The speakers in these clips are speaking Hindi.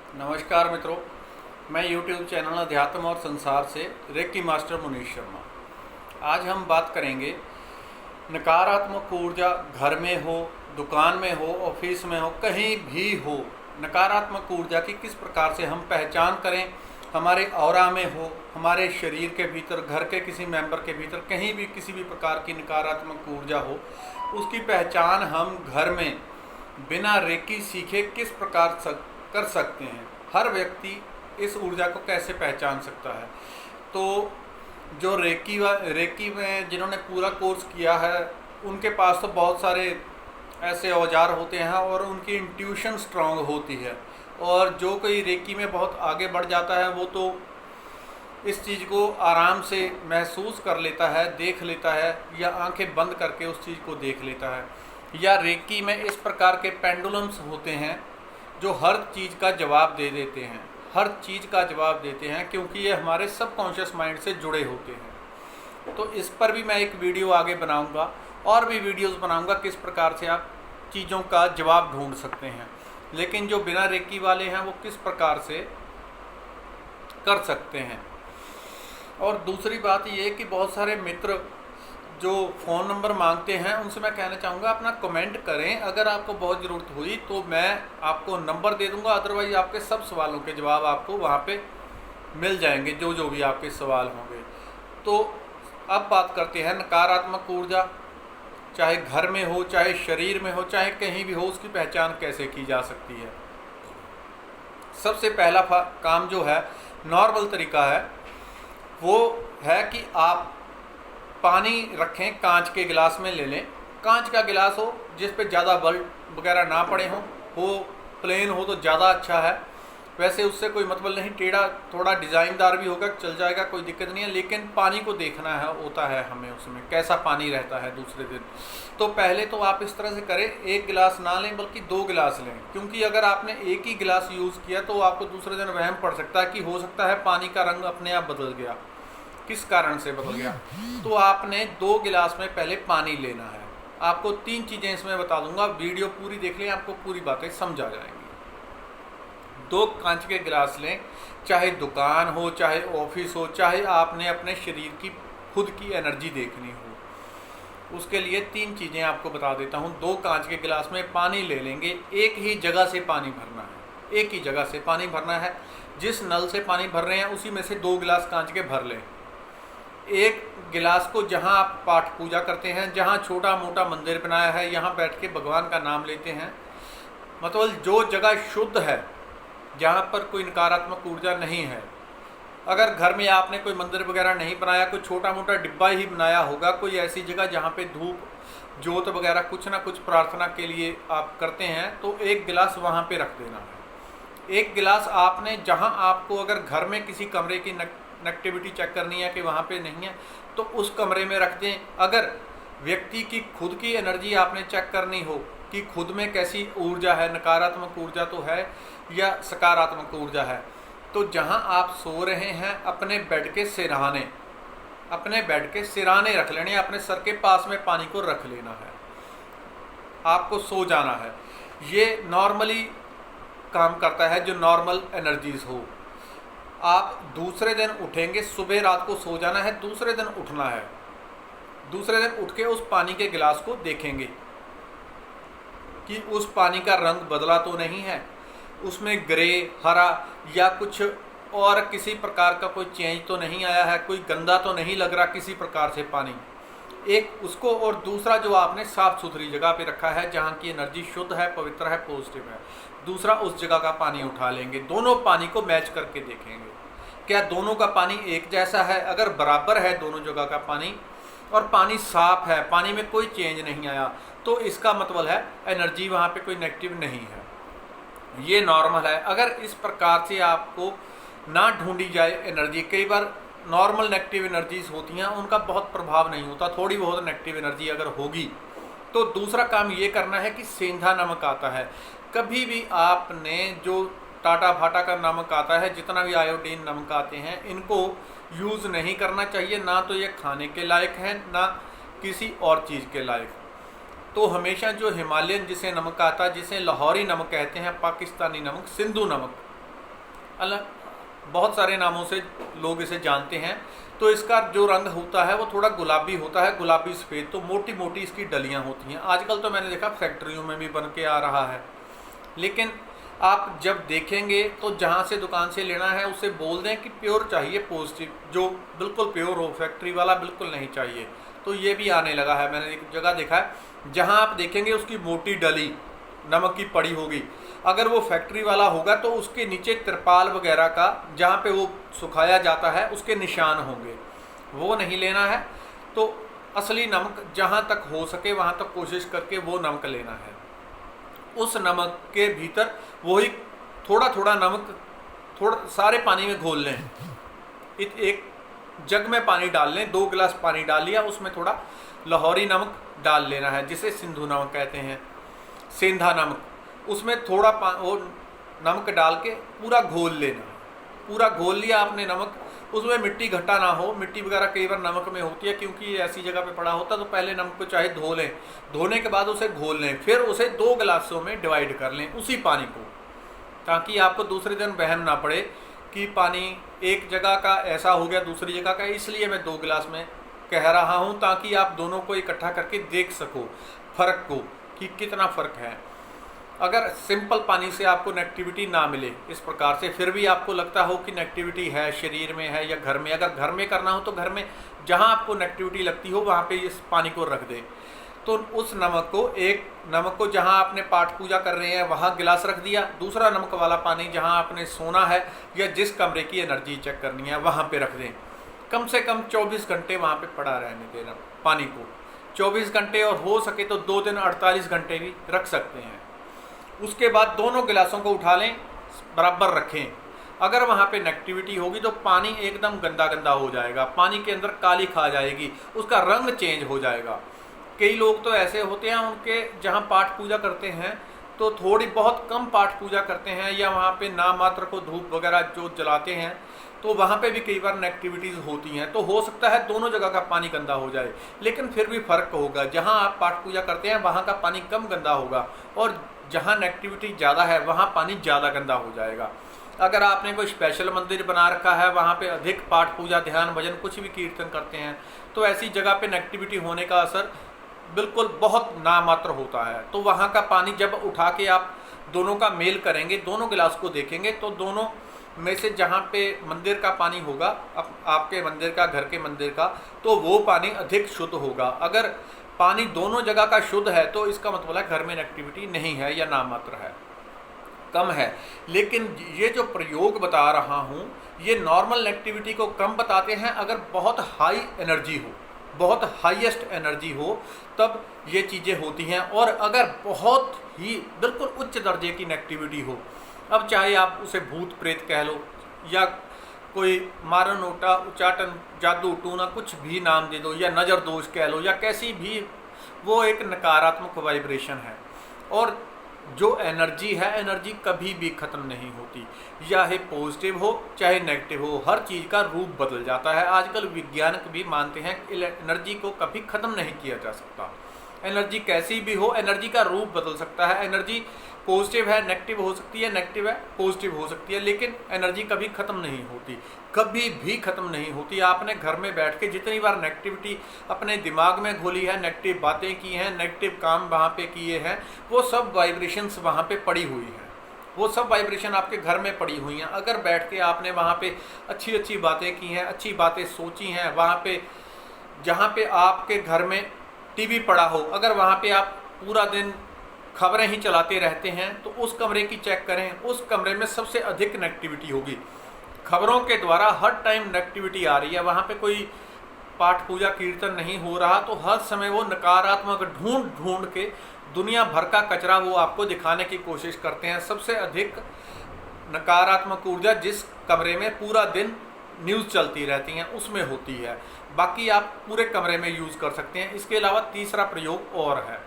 नमस्कार मित्रों, मैं YouTube चैनल अध्यात्म और संसार से रेकी मास्टर मुनीश शर्मा। आज हम बात करेंगे नकारात्मक ऊर्जा घर में हो, दुकान में हो, ऑफिस में हो, कहीं भी हो, नकारात्मक ऊर्जा की किस प्रकार से हम पहचान करें। हमारे ऑरा में हो, हमारे शरीर के भीतर, घर के किसी मेंबर के भीतर, कहीं भी किसी भी प्रकार की नकारात्मक ऊर्जा हो, उसकी पहचान हम घर में बिना रेकी सीखे किस प्रकार कर सकते हैं। हर व्यक्ति इस ऊर्जा को कैसे पहचान सकता है। तो जो रेकी में जिन्होंने पूरा कोर्स किया है, उनके पास तो बहुत सारे ऐसे औजार होते हैं और उनकी इंट्यूशन स्ट्रांग होती है। और जो कोई रेकी में बहुत आगे बढ़ जाता है, वो तो इस चीज़ को आराम से महसूस कर लेता है, देख लेता है, या आंखें बंद करके उस चीज़ को देख लेता है। या रेकी में इस प्रकार के पेंडुलम्स होते हैं जो हर चीज़ का जवाब दे देते हैं, हर चीज़ का जवाब देते हैं, क्योंकि ये हमारे सबकॉन्शियस माइंड से जुड़े होते हैं। तो इस पर भी मैं एक वीडियो आगे बनाऊंगा और भी वीडियोस बनाऊंगा किस प्रकार से आप चीज़ों का जवाब ढूंढ सकते हैं। लेकिन जो बिना रेकी वाले हैं वो किस प्रकार से कर सकते हैं। और दूसरी बात ये कि बहुत सारे मित्र जो फ़ोन नंबर मांगते हैं, उनसे मैं कहना चाहूँगा अपना कमेंट करें। अगर आपको बहुत ज़रूरत हुई तो मैं आपको नंबर दे दूँगा, अदरवाइज़ आपके सब सवालों के जवाब आपको वहाँ पे मिल जाएंगे, जो भी आपके सवाल होंगे। तो अब बात करते हैं नकारात्मक ऊर्जा, चाहे घर में हो, चाहे शरीर में हो, चाहे कहीं भी हो, उसकी पहचान कैसे की जा सकती है। सबसे पहला काम जो है, नॉर्मल तरीका है, वो है कि आप पानी रखें, कांच के गिलास में ले लें। कांच का गिलास हो जिस पे ज़्यादा बल्ब वगैरह ना पड़े हो प्लेन हो तो ज़्यादा अच्छा है। वैसे उससे कोई मतलब नहीं, टेढ़ा थोड़ा डिज़ाइनदार भी होगा, चल जाएगा, कोई दिक्कत नहीं है। लेकिन पानी को देखना है होता है हमें, उसमें कैसा पानी रहता है दूसरे दिन। तो पहले तो आप इस तरह से करें, एक गिलास ना लें बल्कि 2 गिलास लें, क्योंकि अगर आपने एक ही गिलास यूज़ किया तो आपको दूसरे दिन वहम पड़ सकता है कि हो सकता है पानी का रंग अपने आप बदल गया। किस कारण से बदल गया? तो आपने 2 गिलास में पहले पानी लेना है। आपको 3 चीज़ें इसमें बता दूंगा, वीडियो पूरी देख लें, आपको पूरी बातें समझ आ जाएंगी। 2 कांच के गिलास लें, चाहे दुकान हो, चाहे ऑफिस हो, चाहे आपने अपने शरीर की खुद की एनर्जी देखनी हो। उसके लिए 3 चीज़ें आपको बता देता हूँ। 2 कांच के गिलास में पानी ले लेंगे, एक ही जगह से पानी भरना है, एक ही जगह से पानी भरना है। जिस नल से पानी भर रहे हैं उसी में से 2 गिलास कांच के भर लें। एक गिलास को जहाँ आप पाठ पूजा करते हैं, जहाँ छोटा मोटा मंदिर बनाया है, यहाँ बैठ के भगवान का नाम लेते हैं, मतलब जो जगह शुद्ध है, जहाँ पर कोई नकारात्मक ऊर्जा नहीं है। अगर घर में आपने कोई मंदिर वगैरह नहीं बनाया, कोई छोटा मोटा डिब्बा ही बनाया होगा, कोई ऐसी जगह जहाँ पे धूप जोत वगैरह कुछ ना कुछ प्रार्थना के लिए आप करते हैं, तो एक गिलास वहाँ पे रख देना है। एक गिलास आपने जहाँ आपको अगर घर में किसी कमरे की नेगेटिविटी चेक करनी है कि वहाँ पे नहीं है, तो उस कमरे में रख दें। अगर व्यक्ति की खुद की एनर्जी आपने चेक करनी हो कि खुद में कैसी ऊर्जा है, नकारात्मक ऊर्जा तो है या सकारात्मक ऊर्जा है, तो जहाँ आप सो रहे हैं अपने बेड के सिरहाने, अपने बेड के सिरहाने रख लेने, अपने सर के पास में पानी को रख लेना है, आपको सो जाना है। ये नॉर्मली काम करता है, जो नॉर्मल एनर्जीज हो। आप दूसरे दिन उठेंगे, सुबह रात को सो जाना है, दूसरे दिन उठना है। दूसरे दिन उठ के उस पानी के गिलास को देखेंगे कि उस पानी का रंग बदला तो नहीं है, उसमें ग्रे, हरा या कुछ और किसी प्रकार का कोई चेंज तो नहीं आया है, कोई गंदा तो नहीं लग रहा किसी प्रकार से पानी। एक उसको, और दूसरा जो आपने साफ़ सुथरी जगह पे रखा है जहाँ की एनर्जी शुद्ध है, पवित्र है, पॉजिटिव है, दूसरा उस जगह का पानी उठा लेंगे। दोनों पानी को मैच करके देखेंगे क्या दोनों का पानी एक जैसा है। अगर बराबर है दोनों जगह का पानी और पानी साफ है, पानी में कोई चेंज नहीं आया, तो इसका मतलब है एनर्जी वहाँ पे कोई नेगेटिव नहीं है, ये नॉर्मल है। अगर इस प्रकार से आपको ना ढूंढी जाए एनर्जी, कई बार नॉर्मल नेगेटिव एनर्जीज होती हैं, उनका बहुत प्रभाव नहीं होता, थोड़ी बहुत नेगेटिव एनर्जी अगर होगी तो दूसरा काम ये करना है कि सेंधा नमक आता है। कभी भी आपने जो टाटा भाटा का नमक आता है, जितना भी आयोडीन नमक आते हैं, इनको यूज़ नहीं करना चाहिए। ना तो ये खाने के लायक है, ना किसी और चीज़ के लायक। तो हमेशा जो हिमालयन जिसे नमक आता है, जिसे लाहौरी नमक कहते हैं, पाकिस्तानी नमक, सिंधु नमक, अलग बहुत सारे नामों से लोग इसे जानते हैं। तो इसका जो रंग होता है वो थोड़ा गुलाबी होता है, गुलाबी सफ़ेद। तो मोटी मोटी इसकी डलियां होती हैं। आजकल तो मैंने देखा फैक्ट्रियों में भी बन के आ रहा है। लेकिन आप जब देखेंगे तो जहाँ से दुकान से लेना है उसे बोल दें कि प्योर चाहिए, पॉजिटिव, जो बिल्कुल प्योर हो, फैक्ट्री वाला बिल्कुल नहीं चाहिए। तो ये भी आने लगा है। मैंने एक जगह देखा है जहाँ आप देखेंगे उसकी मोटी डली नमक की पड़ी होगी। अगर वो फैक्ट्री वाला होगा तो उसके नीचे तिरपाल वगैरह का, जहाँ पे वो सुखाया जाता है, उसके निशान होंगे। वो नहीं लेना है। तो असली नमक जहाँ तक हो सके वहाँ तक कोशिश करके वो नमक लेना है। उस नमक के भीतर वही थोड़ा थोड़ा नमक थोड़ा सारे पानी में घोल लें। एक जग में पानी डाल लें, 2 गिलास पानी डाल लिया, उसमें थोड़ा लाहौरी नमक डाल लेना है, जिसे सिंधु नमक कहते हैं, सेंधा नमक। उसमें थोड़ा वो नमक डाल के पूरा घोल लेना। पूरा घोल लिया आपने नमक, उसमें मिट्टी घटा ना हो। मिट्टी वगैरह कई बार नमक में होती है, क्योंकि ऐसी जगह पे पड़ा होता है। तो पहले नमक को चाहे धो लें, धोने के बाद उसे घोल लें, फिर उसे 2 गिलासों में डिवाइड कर लें उसी पानी को, ताकि आपको दूसरे दिन वहम ना पड़े कि पानी एक जगह का ऐसा हो गया, दूसरी जगह का। इसलिए मैं 2 गिलास में कह रहा हूँ, ताकि आप दोनों को इकट्ठा करके देख सको फ़र्क को कि कितना फ़र्क है। अगर सिंपल पानी से आपको नेगेटिविटी ना मिले इस प्रकार से, फिर भी आपको लगता हो कि नेगेटिविटी है शरीर में है या घर में, अगर घर में करना हो तो घर में जहाँ आपको नेगेटिविटी लगती हो वहाँ पे इस पानी को रख दें। तो उस नमक को जहाँ आपने पाठ पूजा कर रहे हैं वहाँ गिलास रख दिया, दूसरा नमक वाला पानी जहाँ आपने सोना है या जिस कमरे की एनर्जी चेक करनी है वहाँ पे रख दें। कम से कम 24 घंटे वहाँ पे पड़ा रहने देना पानी को, 24 घंटे, और हो सके तो 2 दिन 48 घंटे भी रख सकते हैं। उसके बाद दोनों गिलासों को उठा लें, बराबर रखें। अगर वहाँ पे नेगेटिविटी होगी तो पानी एकदम गंदा गंदा हो जाएगा, पानी के अंदर काली खा जाएगी, उसका रंग चेंज हो जाएगा। कई लोग तो ऐसे होते हैं, उनके जहाँ पाठ पूजा करते हैं तो थोड़ी बहुत कम पाठ पूजा करते हैं, या वहाँ पे नाम मात्र को धूप वगैरह जो जलाते हैं, तो वहाँ पे भी कई बार नेगेटिविटीज़ होती हैं। तो हो सकता है दोनों जगह का पानी गंदा हो जाए, लेकिन फिर भी फ़र्क होगा। जहाँ आप पाठ पूजा करते हैं वहाँ का पानी कम गंदा होगा, और जहाँ नेगेटिविटी ज़्यादा है वहाँ पानी ज़्यादा गंदा हो जाएगा। अगर आपने कोई स्पेशल मंदिर बना रखा है, वहाँ पे अधिक पाठ पूजा, ध्यान, भजन, कुछ भी कीर्तन करते हैं, तो ऐसी जगह पे नेगेटिविटी होने का असर बिल्कुल बहुत नामात्र होता है। तो वहाँ का पानी जब उठा के आप दोनों का मेल करेंगे, दोनों गिलास को देखेंगे, तो दोनों में से जहाँ पे मंदिर का पानी होगा, आपके मंदिर का, घर के मंदिर का, तो वो पानी अधिक शुद्ध होगा। अगर पानी दोनों जगह का शुद्ध है तो इसका मतलब है घर में नेगेटिविटी नहीं है या नामात्र है, कम है। लेकिन ये जो प्रयोग बता रहा हूँ ये नॉर्मल नेगेटिविटी को कम बताते हैं। अगर बहुत हाई एनर्जी हो, बहुत हाईएस्ट एनर्जी हो, तब ये चीज़ें होती हैं। और अगर बहुत ही बिल्कुल उच्च दर्जे की नेगेटिविटी हो, अब चाहे आप उसे भूत प्रेत कह लो, या कोई मारन ओटा, उचाटन, जादू टूना, कुछ भी नाम दे दो, या नज़र दोष कह लो, या कैसी भी, वो एक नकारात्मक वाइब्रेशन है। और जो एनर्जी है, एनर्जी कभी भी ख़त्म नहीं होती, चाहे पॉजिटिव हो चाहे नेगेटिव हो, हर चीज़ का रूप बदल जाता है। आजकल वैज्ञानिक भी मानते हैं कि एनर्जी को कभी ख़त्म नहीं किया जा सकता। एनर्जी कैसी भी हो, एनर्जी का रूप बदल सकता है। एनर्जी पॉजिटिव है नेगेटिव हो सकती है, नेगेटिव है पॉजिटिव हो सकती है, लेकिन एनर्जी कभी ख़त्म नहीं होती, कभी भी ख़त्म नहीं होती। आपने घर में बैठ के जितनी बार नेगेटिविटी अपने दिमाग में घोली है, नेगेटिव बातें की हैं, नेगेटिव काम वहाँ पे किए हैं, वो सब वाइब्रेशंस वहाँ पे पड़ी हुई हैं, वो सब वाइब्रेशन आपके घर में पड़ी हुई हैं। अगर बैठ के आपने वहाँ पे अच्छी अच्छी बातें की हैं, अच्छी बातें सोची हैं, वहाँ पे जहाँ पे आपके घर में टीवी पड़ा हो, अगर वहाँ पे आप पूरा दिन खबरें ही चलाते रहते हैं, तो उस कमरे की चेक करें, उस कमरे में सबसे अधिक नेगेटिविटी होगी। खबरों के द्वारा हर टाइम नेगेटिविटी आ रही है, वहाँ पे कोई पाठ पूजा कीर्तन नहीं हो रहा, तो हर समय वो नकारात्मक ढूंढ ढूंढ के दुनिया भर का कचरा वो आपको दिखाने की कोशिश करते हैं। सबसे अधिक नकारात्मक ऊर्जा जिस कमरे में पूरा दिन न्यूज़ चलती रहती हैं उसमें होती है, बाकी आप पूरे कमरे में यूज़ कर सकते हैं। इसके अलावा तीसरा प्रयोग और है,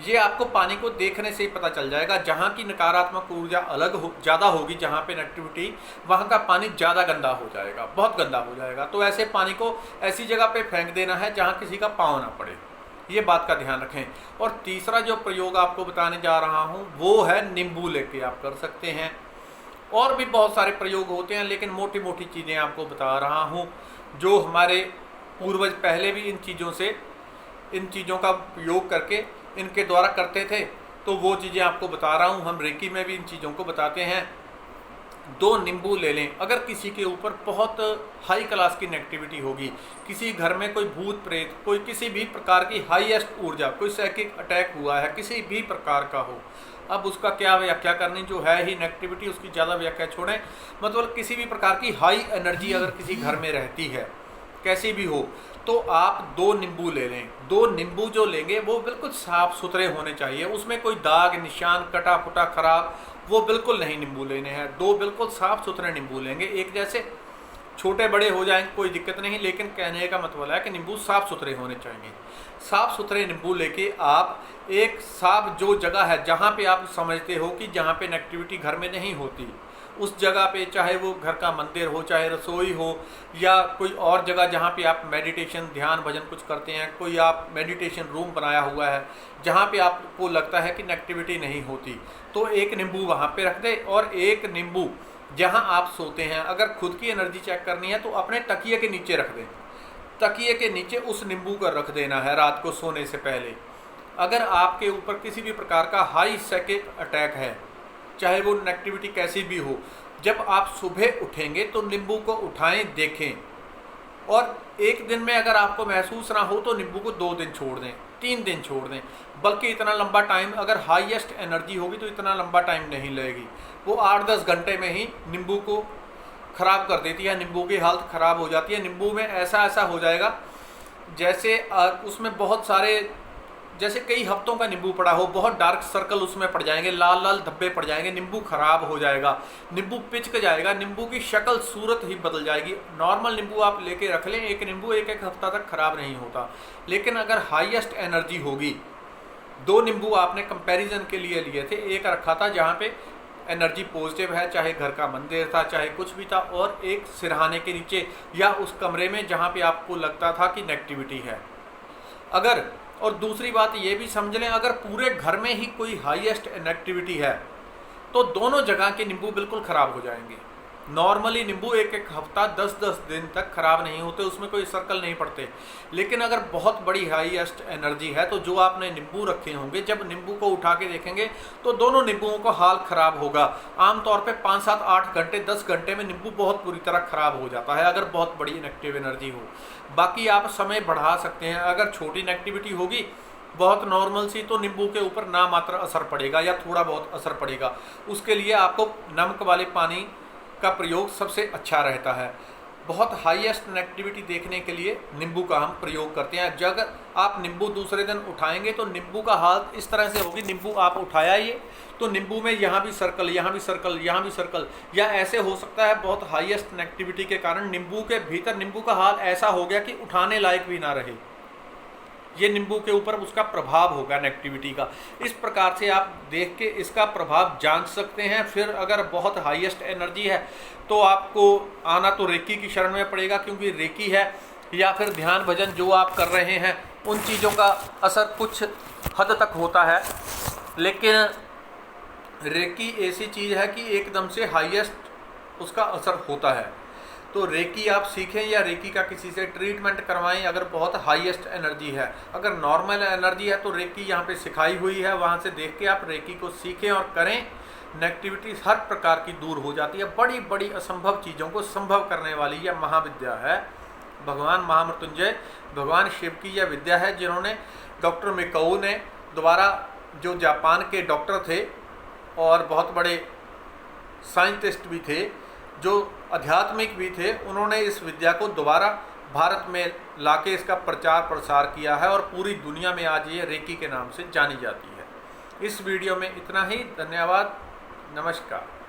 ये आपको पानी को देखने से ही पता चल जाएगा। जहाँ की नकारात्मक ऊर्जा ज़्यादा होगी, जहाँ पे नेगेटिविटी, वहाँ का पानी ज़्यादा गंदा हो जाएगा, बहुत गंदा हो जाएगा। तो ऐसे पानी को ऐसी जगह पे फेंक देना है जहाँ किसी का पाँव ना पड़े, ये बात का ध्यान रखें। और तीसरा जो प्रयोग आपको बताने जा रहा हूँ वो है नींबू लेके आप कर सकते हैं। और भी बहुत सारे प्रयोग होते हैं, लेकिन मोटी मोटी चीज़ें आपको बता रहा हूँ जो हमारे पूर्वज पहले भी इन चीज़ों का उपयोग करके इनके द्वारा करते थे, तो वो चीज़ें आपको बता रहा हूँ। हम रेकी में भी इन चीज़ों को बताते हैं। 2 नींबू ले लें। अगर किसी के ऊपर बहुत हाई क्लास की नेगेटिविटी होगी, किसी घर में कोई भूत प्रेत, कोई किसी भी प्रकार की हाईएस्ट ऊर्जा, कोई साइकिक अटैक हुआ है, किसी भी प्रकार का हो, अब उसका क्या व्याख्या करनी, जो है ही नेगेटिविटी उसकी ज़्यादा व्याख्या छोड़ें। मतलब किसी भी प्रकार की हाई एनर्जी अगर किसी घर में रहती है, कैसी भी हो, तो आप 2 नींबू ले लें। 2 नींबू जो लेंगे वो बिल्कुल साफ़ सुथरे होने चाहिए, उसमें कोई दाग निशान कटा फुटा खराब वो बिल्कुल नहीं नींबू लेने हैं। 2 बिल्कुल साफ़ सुथरे नींबू लेंगे। एक जैसे छोटे बड़े हो जाएंगे कोई दिक्कत नहीं, लेकिन कहने का मतलब है कि नींबू साफ़ सुथरे होने चाहिए। साफ़ सुथरे नींबू लेके आप एक साफ जो जगह है जहाँ पे आप समझते हो कि जहाँ पे नेगेटिविटी घर में नहीं होती, उस जगह पे, चाहे वो घर का मंदिर हो, चाहे रसोई हो, या कोई और जगह जहाँ पे आप मेडिटेशन ध्यान भजन कुछ करते हैं, कोई आप मेडिटेशन रूम बनाया हुआ है जहाँ पे आपको लगता है कि नेगेटिविटी नहीं होती, तो 1 नींबू वहाँ पे रख दे। और 1 नींबू जहाँ आप सोते हैं, अगर खुद की एनर्जी चेक करनी है तो अपने तकिए के नीचे रख दें। तकिए के नीचे उस नींबू को रख देना है रात को सोने से पहले। अगर आपके ऊपर किसी भी प्रकार का हाई साइकिक अटैक है, चाहे वो नेगेटिविटी कैसी भी हो, जब आप सुबह उठेंगे तो नींबू को उठाएं, देखें, और 1 दिन में अगर आपको महसूस ना हो तो नींबू को 2 दिन छोड़ दें, 3 दिन छोड़ दें। बल्कि इतना लंबा टाइम, अगर हाईएस्ट एनर्जी होगी तो इतना लंबा टाइम नहीं लगेगी, वो 8-10 घंटे में ही नींबू को ख़राब कर देती है, नींबू की हालत ख़राब हो जाती है। नींबू में ऐसा हो जाएगा जैसे उसमें बहुत सारे, जैसे कई हफ्तों का नींबू पड़ा हो, बहुत डार्क सर्कल उसमें पड़ जाएंगे, लाल लाल धब्बे पड़ जाएंगे, नींबू खराब हो जाएगा, नींबू पिचक जाएगा, नींबू की शक्ल सूरत ही बदल जाएगी। नॉर्मल नींबू आप लेके रख लें, 1 नींबू 1 हफ्ता तक खराब नहीं होता। लेकिन अगर हाईएस्ट एनर्जी होगी, 2 नींबू आपने कंपैरिजन के लिए लिए थे, 1 रखा था जहाँ पे एनर्जी पॉजिटिव है, चाहे घर का मंदिर था, चाहे कुछ भी था, और 1 सिरहाने के नीचे या उस कमरे में जहाँ पे आपको लगता था कि नेगेटिविटी है। अगर, और दूसरी बात ये भी समझ लें, अगर पूरे घर में ही कोई हाईएस्ट नेगेटिविटी है तो दोनों जगह के नींबू बिल्कुल ख़राब हो जाएंगे। नॉर्मली नींबू 1 हफ्ता 10-10 दिन तक ख़राब नहीं होते, उसमें कोई सर्कल नहीं पड़ते। लेकिन अगर बहुत बड़ी हाईएस्ट एनर्जी है तो जो आपने नींबू रखे होंगे, जब नींबू को उठा के देखेंगे तो दोनों नींबुओं का हाल ख़राब होगा। आमतौर पे 5-7-8 घंटे 10 घंटे में नींबू बहुत बुरी तरह ख़राब हो जाता है, अगर बहुत बड़ी नेगेटिव एनर्जी हो। बाकी आप समय बढ़ा सकते हैं। अगर छोटी नेगेटिविटी होगी बहुत नॉर्मल सी, तो नींबू के ऊपर ना मात्र असर पड़ेगा या थोड़ा बहुत असर पड़ेगा। उसके लिए आपको नमक वाले पानी का प्रयोग सबसे अच्छा रहता है। बहुत हाईएस्ट नेगेटिविटी देखने के लिए नींबू का हम प्रयोग करते हैं। जब आप नींबू दूसरे दिन उठाएंगे तो नींबू का हालत इस तरह से होगी, नींबू आप उठाया ये तो नींबू में यहाँ भी सर्कल, यहाँ भी सर्कल, यहाँ भी सर्कल, या ऐसे हो सकता है बहुत हाईएस्ट नेगेटिविटी के कारण नींबू के भीतर नींबू का हाल ऐसा हो गया कि उठाने लायक भी ना रहे। ये नींबू के ऊपर उसका प्रभाव होगा नेगेटिविटी का। इस प्रकार से आप देख के इसका प्रभाव जांच सकते हैं। फिर अगर बहुत हाईएस्ट एनर्जी है तो आपको आना तो रेकी की शरण में पड़ेगा, क्योंकि रेकी है या फिर ध्यान भजन जो आप कर रहे हैं उन चीज़ों का असर कुछ हद तक होता है। लेकिन रेकी ऐसी चीज़ है कि एकदम से हाईएस्ट उसका असर होता है। तो रेकी आप सीखें या रेकी का किसी से ट्रीटमेंट करवाएं अगर बहुत हाईएस्ट एनर्जी है। अगर नॉर्मल एनर्जी है तो रेकी यहाँ पे सिखाई हुई है, वहाँ से देख के आप रेकी को सीखें और करें। नेगेटिविटी हर प्रकार की दूर हो जाती है। बड़ी बड़ी असंभव चीज़ों को संभव करने वाली यह महाविद्या है। भगवान महामृत्युंजय भगवान शिव की यह विद्या है, जिन्होंने डॉक्टर मिकाओ ने द्वारा, जो जापान के डॉक्टर थे और बहुत बड़े साइंटिस्ट भी थे, जो आध्यात्मिक भी थे, उन्होंने इस विद्या को दोबारा भारत में लाके इसका प्रचार प्रसार किया है और पूरी दुनिया में आज ये रेकी के नाम से जानी जाती है। इस वीडियो में इतना ही। धन्यवाद। नमस्कार।